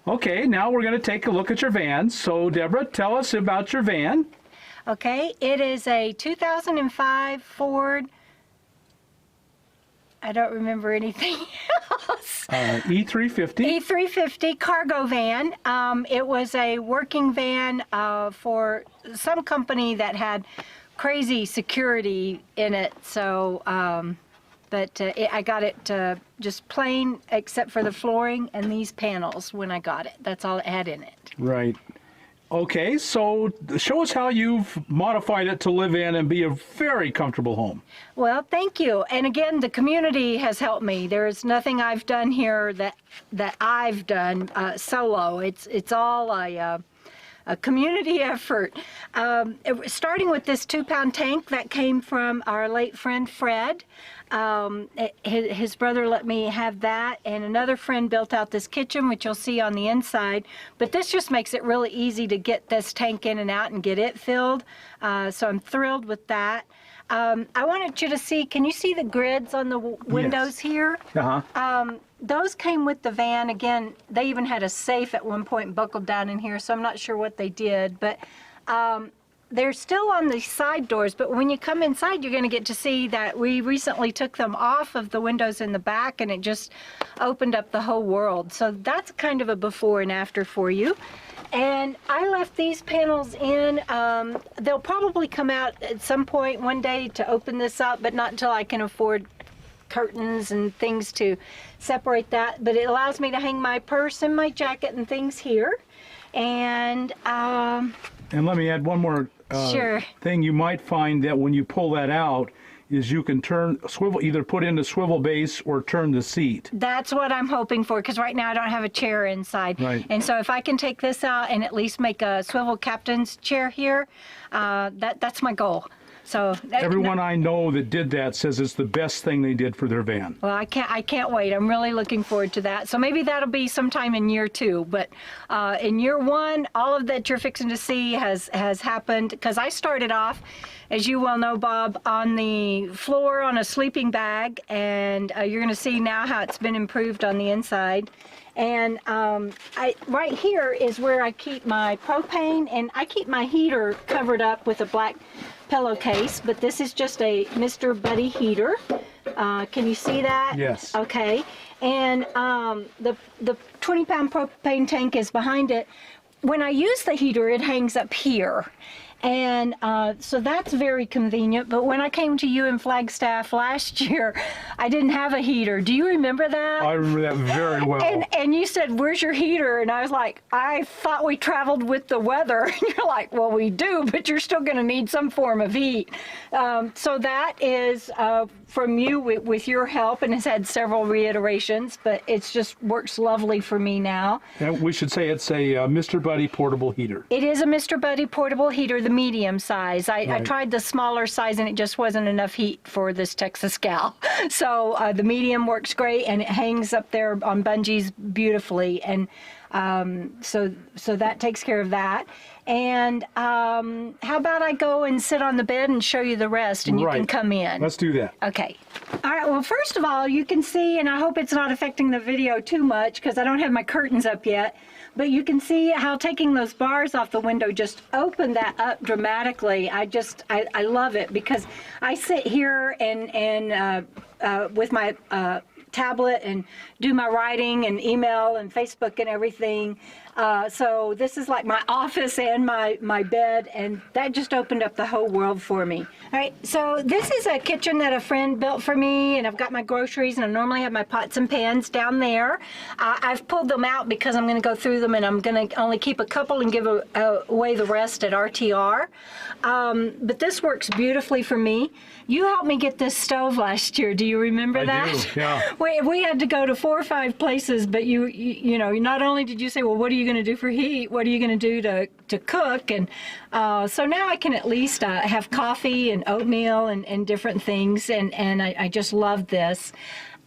Okay, now we're going to take a look at your van. So, Deborah, tell us about your van. Okay, it is a 2005 Ford. I don't remember anything else. E350. E350 cargo van. It was a working van for some company that had crazy security in it. So, I got it just plain, except for the flooring and these panels when I got it. That's all it had in it. Right. Okay, so show us how you've modified it to live in and be a very comfortable home. Well, thank you. And again, the community has helped me. There's nothing I've done here that I've done solo. It's all a community effort. Starting with this 2-pound tank that came from our late friend Fred. His brother let me have that, and another friend built out this kitchen, which you'll see on the inside. But this just makes it really easy to get this tank in and out and get it filled. So I'm thrilled with that. I wanted you to see, can you see the grids on the windows here? Uh-huh. Those came with the van. Again, they even had a safe at one point buckled down in here, so I'm not sure what they did. But they're still on the side doors, but when you come inside, you're going to get to see that we recently took them off of the windows in the back, and it just opened up the whole world. So that's kind of a before and after for you. And I left these panels in. They'll probably come out at some point one day to open this up, but not until I can afford curtains and things to separate that. But it allows me to hang my purse and my jacket and things here. And let me add one more sure. thing. You might find that when you pull that out, is you can either put in the swivel base or turn the seat. That's what I'm hoping for, because right now I don't have a chair inside. Right. And so if I can take this out and at least make a swivel captain's chair here, that's my goal. So everyone I know that did that says it's the best thing they did for their van. Well, I can't wait. I'm really looking forward to that. So maybe that'll be sometime in year 2. But in year 1, all of that you're fixing to see has happened, because I started off, as you well know, Bob, on the floor on a sleeping bag, and you're going to see now how it's been improved on the inside. And right here is where I keep my propane, and I keep my heater covered up with a black pillowcase, but this is just a Mr. Buddy heater. Can you see that? Yes. Okay. And the 20-pound propane tank is behind it. When I use the heater, it hangs up here. And so that's very convenient. But when I came to you in Flagstaff last year, I didn't have a heater. Do you remember that? I remember that very well. And you said, where's your heater? And I was like, I thought we traveled with the weather. And you're like, well, we do, but you're still going to need some form of heat. So that is from you with your help, and has had several reiterations, but it's just works lovely for me now. And we should say it's a Mr. Buddy portable heater. It is a Mr. Buddy portable heater, the medium size. I tried the smaller size, and it just wasn't enough heat for this Texas gal. So the medium works great, and it hangs up there on bungees beautifully. And so that takes care of that. And how about I go and sit on the bed and show you the rest, and you can come in. Let's do that. Okay. All right. Well, first of all, you can see, and I hope it's not affecting the video too much because I don't have my curtains up yet, but you can see how taking those bars off the window just opened that up dramatically. I love it, because I sit here and with my tablet and do my writing and email and Facebook and everything. So this is like my office and my bed, and that just opened up the whole world for me. All right, so this is a kitchen that a friend built for me, and I've got my groceries, and I normally have my pots and pans down there. I've pulled them out because I'm going to go through them, and I'm going to only keep a couple and give away the rest at RTR. But this works beautifully for me. You helped me get this stove last year. Do you remember that? I do, yeah. We had to go to 4 or 5 places, but you know, not only did you say, well, what are you going to do for heat? What are you going to do to cook? And so now I can at least have coffee and oatmeal and different things, and I just love this.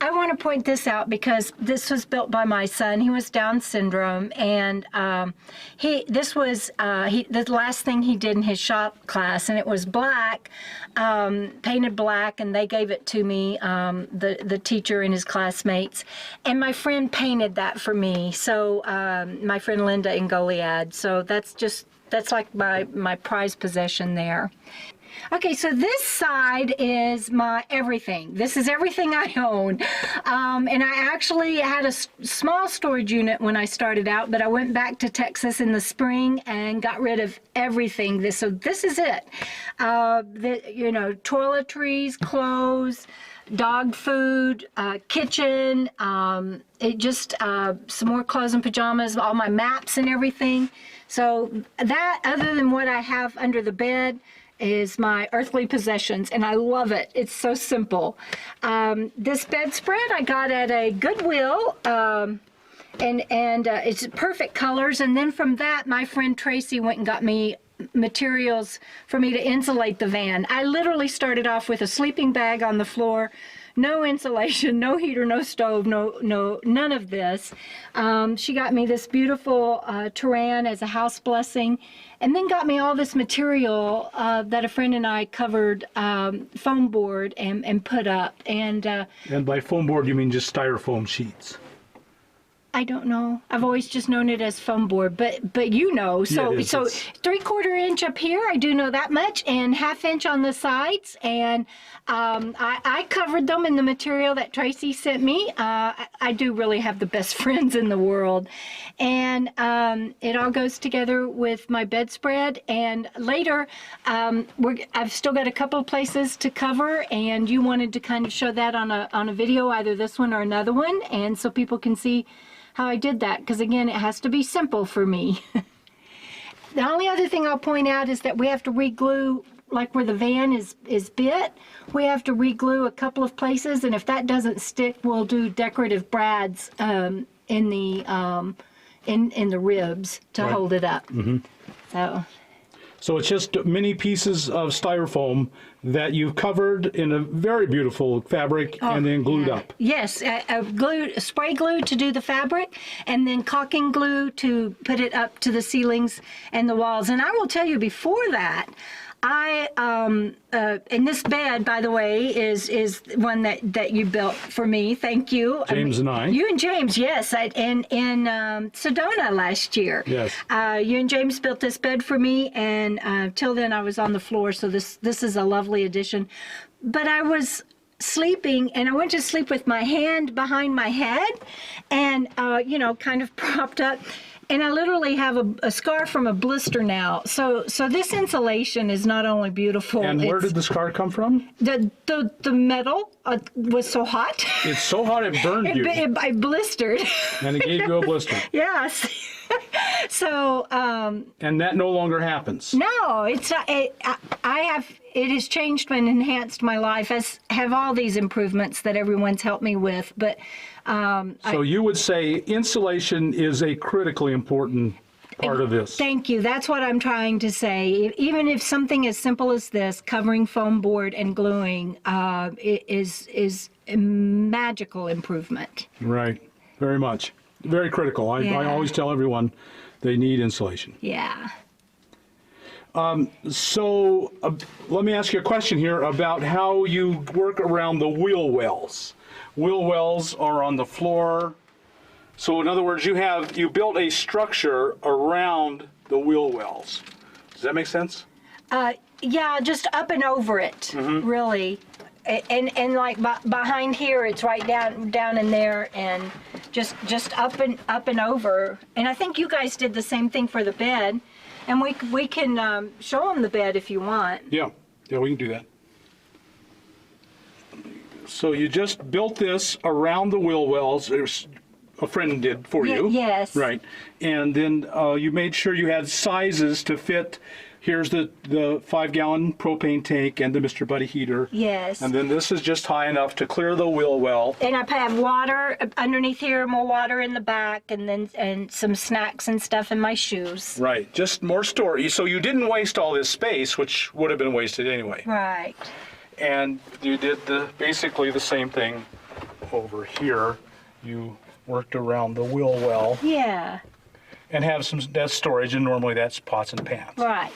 I want to point this out because this was built by my son. He was Down syndrome, and this was the last thing he did in his shop class, and it was black, painted black, and they gave it to me, the teacher and his classmates, and my friend painted that for me. So my friend Linda in Goliad. So that's like my prized possession there. Okay, so this side is my everything. This is everything I own. And I actually had a small storage unit when I started out, but I went back to Texas in the spring and got rid of everything. So this is it. Toiletries, clothes, dog food, kitchen, some more clothes and pajamas, all my maps and everything. So that, other than what I have under the bed, is my earthly possessions, and I love it. It's so simple. This bedspread I got at a Goodwill, and it's perfect colors. And then from that, my friend Tracy went and got me materials for me to insulate the van. I literally started off with a sleeping bag on the floor, no insulation, no heater, no stove, none of this. She got me this beautiful Turan as a house blessing, and then got me all this material that a friend and I covered foam board and put up. And by foam board, you mean just styrofoam sheets? I don't know. I've always just known it as foam board, but you know. So Yeah, so 3/4 inch up here, I do know that much, and 1/2 inch on the sides. And I covered them in the material that Tracy sent me. I do really have the best friends in the world. And it all goes together with my bedspread. And later, I've still got a couple of places to cover, and you wanted to kind of show that on a video, either this one or another one, and so people can see how I did that, because again, it has to be simple for me. The only other thing I'll point out is that we have to re-glue, like where the van is bit, we have to re-glue a couple of places, and if that doesn't stick, we'll do decorative brads in the ribs to hold it up. Mm-hmm. So it's just mini pieces of styrofoam that you've covered in a very beautiful fabric and then glued up. Yes, spray glue to do the fabric, and then caulking glue to put it up to the ceilings and the walls. And I will tell you, before that, and this bed, by the way, is one that you built for me. Thank you. James and I. You and James, yes, in Sedona last year. Yes. You and James built this bed for me, and till then I was on the floor. So this is a lovely addition. But I was sleeping, and I went to sleep with my hand behind my head, and kind of propped up. And I literally have a scar from a blister now. So this insulation is not only beautiful. And where did the scar come from? The metal was so hot. It's so hot it burned you. I blistered. And it gave you a blister. Yes. So. And that no longer happens. No, it has changed and enhanced my life, as have all these improvements that everyone's helped me with. But so you would say insulation is a critically important part of this. Thank you. That's what I'm trying to say. Even if something as simple as this, covering foam board and gluing, is a magical improvement. Right. Very much. Very critical. I always tell everyone they need insulation. Yeah. So let me ask you a question here about how you work around the wheel wells. Wheel wells are on the floor. So in other words, you built a structure around the wheel wells. Does that make sense? Yeah, just up and over it, really. And like behind here, it's right down in there, and just up and over. And I think you guys did the same thing for the bed. And we can show them the bed if you want. Yeah, we can do that. So you just built this around the wheel wells. A friend did for you. Yes. Right. And then you made sure you had sizes to fit. Here's the 5-gallon propane tank and the Mr. Buddy heater. Yes. And then this is just high enough to clear the wheel well. And I have water underneath here, more water in the back, and some snacks and stuff in my shoes. Right. Just more storage. So you didn't waste all this space, which would have been wasted anyway. Right. And you did basically the same thing over here, you worked around the wheel well Yeah, and have some that's storage, and normally that's pots and pans. right.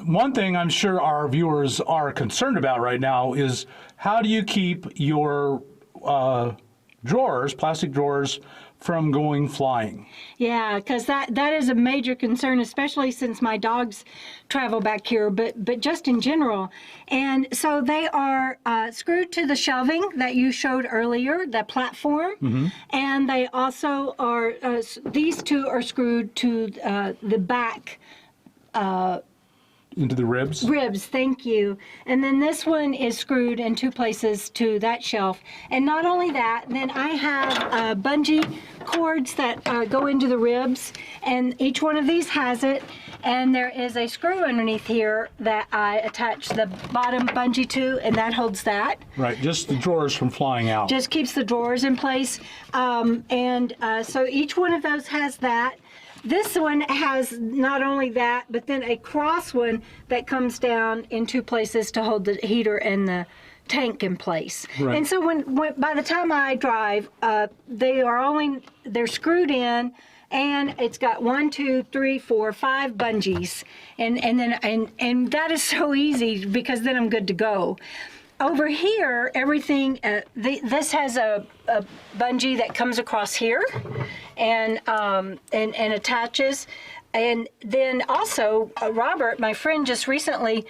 One thing I'm sure our viewers are concerned about right now is how do you keep your drawers, plastic drawers, from going flying? Yeah, because that is a major concern, especially since my dogs travel back here, but just in general. And so they are screwed to the shelving that you showed earlier, the platform, and they also are, these two are screwed to the back Into the ribs? ribs, thank you. And then this one is screwed in two places to that shelf. And not only that, then I have bungee cords that go into the ribs, and each one of these has it. And there is a screw underneath here that I attach the bottom bungee to, and that holds that. Right, just the drawers from flying out. Just keeps the drawers in place. So each one of those has that. This one has not only that, but then a cross one that comes down in two places to hold the heater and the tank in place. Right. And so when by the time I drive, they're screwed in, and it's got 1, 2, 3, 4, 5 bungees, and that is so easy because then I'm good to go. Over here, everything, this has a bungee that comes across here and attaches. And then also, Robert, my friend, just recently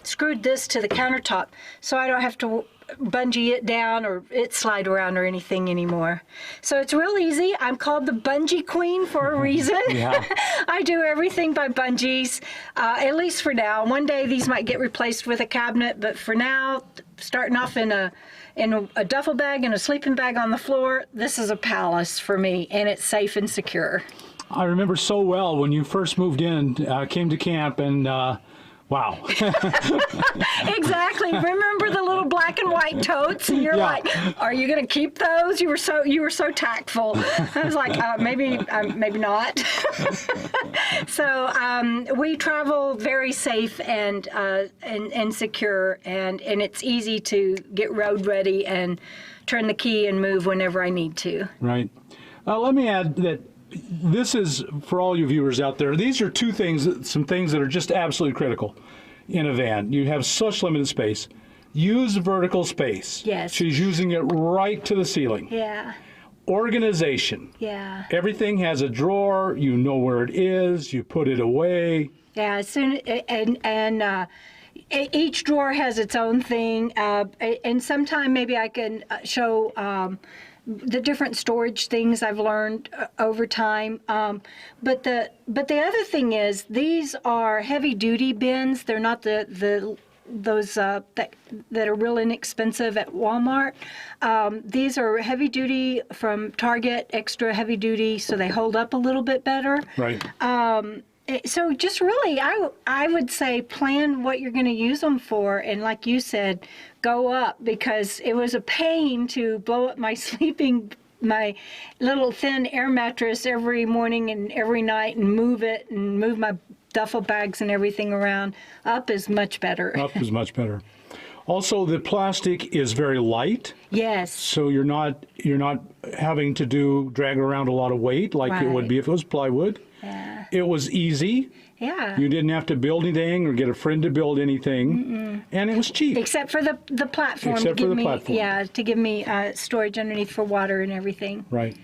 screwed this to the countertop, so I don't have to bungee it down or it slide around or anything anymore. So it's real easy. I'm called the bungee queen for a reason. Yeah. I do everything by bungees, at least for now. One day these might get replaced with a cabinet, but for now, starting off in a duffel bag and a sleeping bag on the floor, this is a palace for me, and it's safe and secure. I remember so well when you first moved in, came to camp, and wow. Exactly. Remember the little black and white totes, and you're Yeah. like, "Are you going to keep those?" You were so tactful. I was like, maybe not. So we travel very safe and secure, and it's easy to get road ready and turn the key and move whenever I need to. Right. Let me add that this is, for all you viewers out there, these are some things that are just absolutely critical in a van. You have such limited space. Use vertical space. Yes. She's using it right to the ceiling. Yeah. Organization. Yeah. Everything has a drawer. You know where it is. You put it away. Yeah. As soon each drawer has its own thing, and sometime maybe I can show the different storage things I've learned over time. But the other thing is, these are heavy duty bins. They're not those that are real inexpensive at Walmart. These are heavy duty from Target, extra heavy duty, so they hold up a little bit better. Right. So just really, I would say plan what you're going to use them for, and like you said, go up, because it was a pain to blow up my little thin air mattress every morning and every night and move my duffel bags and everything around. Up is much better. Up is much better. Also, the plastic is very light. Yes. So you're not having to drag around a lot of weight like it would Right. be if it was plywood. Yeah. It was easy. Yeah. You didn't have to build anything or get a friend to build anything. And it was cheap. Except for the platform. Except to for give the me, platform. Yeah, to give me storage underneath for water and everything. Right.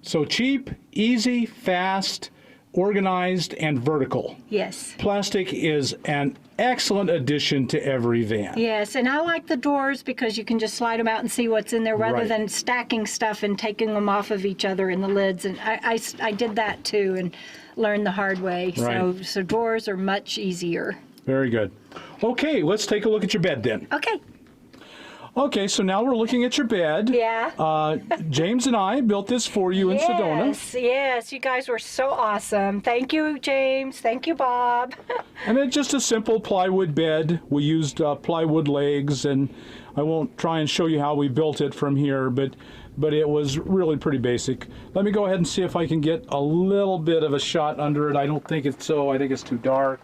So cheap, easy, fast, organized, and vertical. Yes. Plastic is an excellent addition to every van. Yes, and I like the drawers because you can just slide them out and see what's in there rather Right. than stacking stuff and taking them off of each other in the lids. And I did that too and learned the hard way. Right. So drawers are much easier. Very good. Okay, let's take a look at your bed then. Okay. Okay, so now we're looking at your bed. Yeah. James and I built this for you in Sedona. Yes, you guys were so awesome. Thank you, James. Thank you, Bob. And it's just a simple plywood bed. We used plywood legs, and I won't try and show you how we built it from here, but it was really pretty basic. Let me go ahead and see if I can get a little bit of a shot under it. I don't think it's so. I think it's too dark.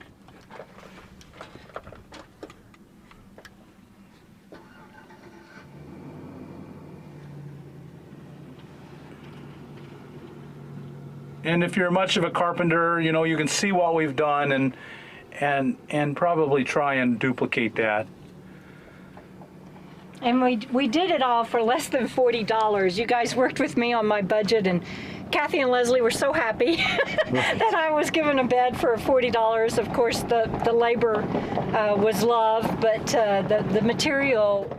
And if you're much of a carpenter, you know, you can see what we've done and probably try and duplicate that. And we did it all for less than $40. You guys worked with me on my budget, and Kathy and Leslie were so happy that I was given a bed for $40. Of course, the labor was loved, but the material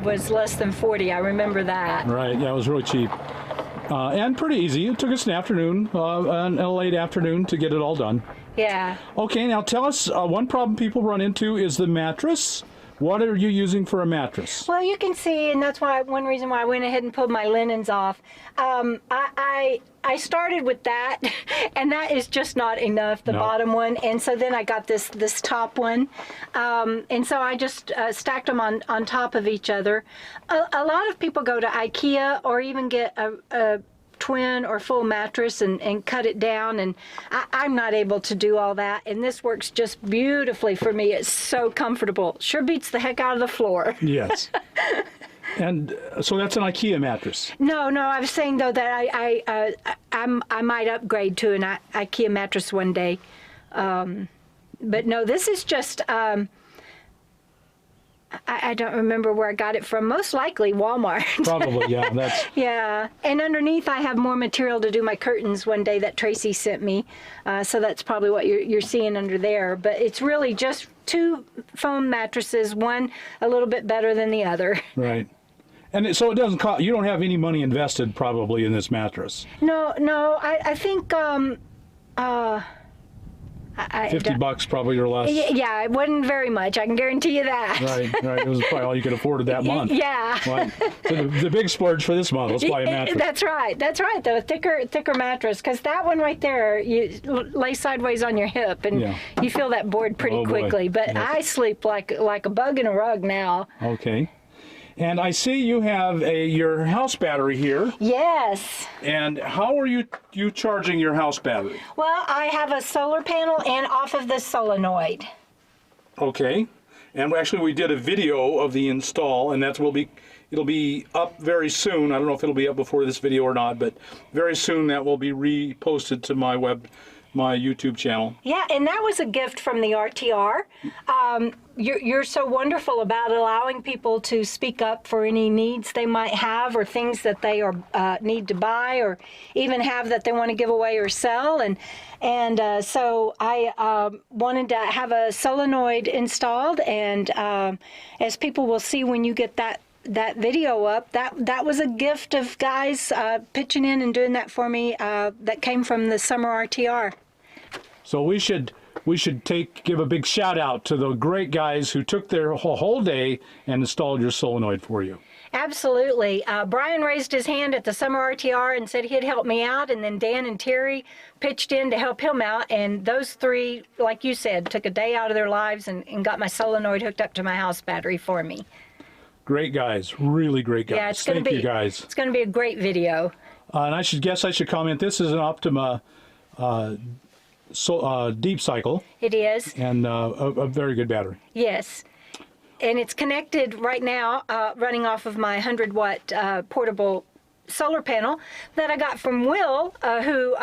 was less than $40. I remember that. Right, yeah, it was really cheap. And pretty easy. It took us an afternoon, a late afternoon to get it all done. Yeah. Okay, now tell us, one problem people run into is the mattress. What are you using for a mattress? Well, you can see, and that's why one reason why I went ahead and pulled my linens off. I started with that, and that is just not enough, the bottom one. And so then I got this top one, and so I just stacked them on top of each other. A lot of people go to IKEA or even get a twin or full mattress and cut it down, and I'm not able to do all that, and this works just beautifully for me. It's so comfortable. Sure beats the heck out of the floor. Yes. And so that's an IKEA mattress. No, I was saying though that I might upgrade to an IKEA mattress one day, but no, this is just I don't remember where I got it from. Most likely Walmart. Probably, yeah. That's yeah. And underneath I have more material to do my curtains one day that Tracy sent me. So that's probably what you're seeing under there. But it's really just two foam mattresses, one a little bit better than the other. right. And so it doesn't cost, you don't have any money invested probably in this mattress. No, I think 50 bucks probably or less. Yeah, it wasn't very much. I can guarantee you that. Right. It was probably all you could afford that month. Yeah. Right. So the big splurge for this month, let's buy a mattress. That's right. The thicker mattress, because that one right there, you lay sideways on your hip, and you feel that board pretty quickly. But I sleep like a bug in a rug now. Okay. And I see you have your house battery here. Yes. And how are you charging your house battery? Well, I have a solar panel and off of the solenoid. Okay. And actually we did a video of the install, and it'll be up very soon. I don't know if it'll be up before this video or not, but very soon that will be reposted to my YouTube channel. Yeah, and that was a gift from the RTR. You're so wonderful about allowing people to speak up for any needs they might have, or things that they need to buy, or even have that they want to give away or sell. And so I wanted to have a solenoid installed, and as people will see when you get that video up, that was a gift of guys pitching in and doing that for me, that came from the summer RTR. So we should give a big shout out to the great guys who took their whole day and installed your solenoid for you. Absolutely. Brian raised his hand at the summer RTR and said he'd help me out, and then Dan and Terry pitched in to help him out, and those three, like you said, took a day out of their lives and got my solenoid hooked up to my house battery for me. Great guys, really great guys. Yeah, Thank you guys. It's going to be a great video. And I should comment, this is an Optima deep cycle. It is. And a very good battery. Yes. And it's connected right now, running off of my 100-watt portable solar panel that I got from Will, who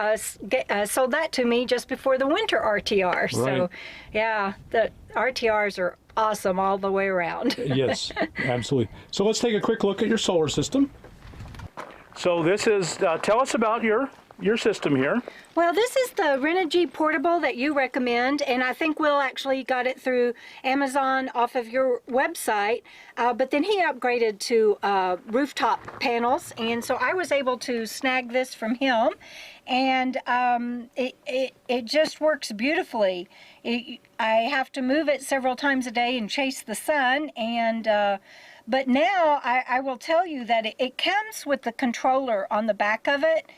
sold that to me just before the winter RTR. Right. So, yeah, the RTRs are awesome all the way around. Yes, absolutely. So let's take a quick look at your solar system. So this is, tell us about your system here. Well, this is the Renogy portable that you recommend, and I think Will actually got it through Amazon off of your website, but then he upgraded to rooftop panels, and so I was able to snag this from him, and it just works beautifully. I have to move it several times a day and chase the sun, and but now I will tell you that it comes with the controller on the back of it,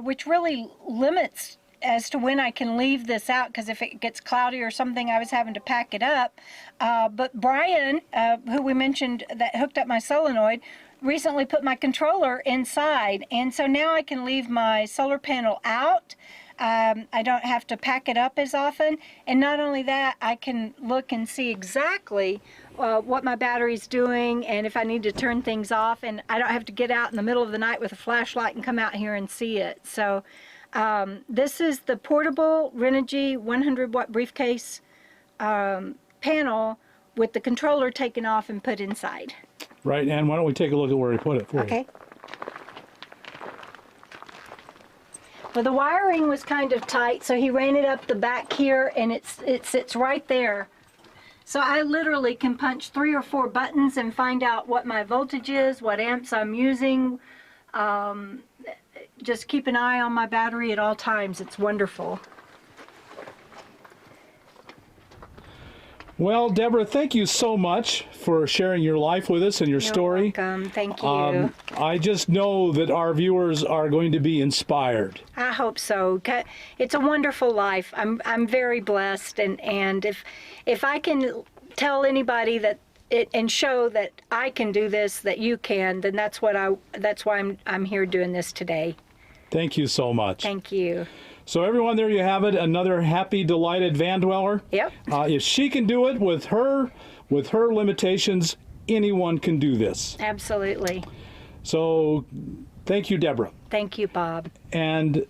which really limits as to when I can leave this out, because if it gets cloudy or something, I was having to pack it up. But Brian, who we mentioned that hooked up my solenoid, recently put my controller inside, and so now I can leave my solar panel out. I don't have to pack it up as often, and not only that, I can look and see exactly what my battery's doing, and if I need to turn things off, and I don't have to get out in the middle of the night with a flashlight and come out here and see it. So This is the portable Renogy 100-watt briefcase panel with the controller taken off and put inside. Right, and why don't we take a look at where he put it for you? Okay. Well, the wiring was kind of tight, so he ran it up the back here, and it sits right there. So I literally can punch 3 or 4 buttons and find out what my voltage is, what amps I'm using. Just keep an eye on my battery at all times. It's wonderful. Well, Deborah, thank you so much for sharing your life with us and your story. You're welcome. Thank you. I just know that our viewers are going to be inspired. I hope so. It's a wonderful life. I'm very blessed, and if I can tell anybody that and show that I can do this, that you can, then that's why I'm here doing this today. Thank you so much. Thank you. So everyone, there you have it, another happy, delighted van dweller. Yep. If she can do it with her limitations, anyone can do this. Absolutely. So thank you, Deborah. Thank you, Bob. And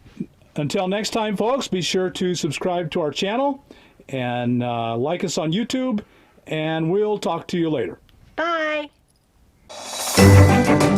until next time, folks, be sure to subscribe to our channel and like us on YouTube, and we'll talk to you later.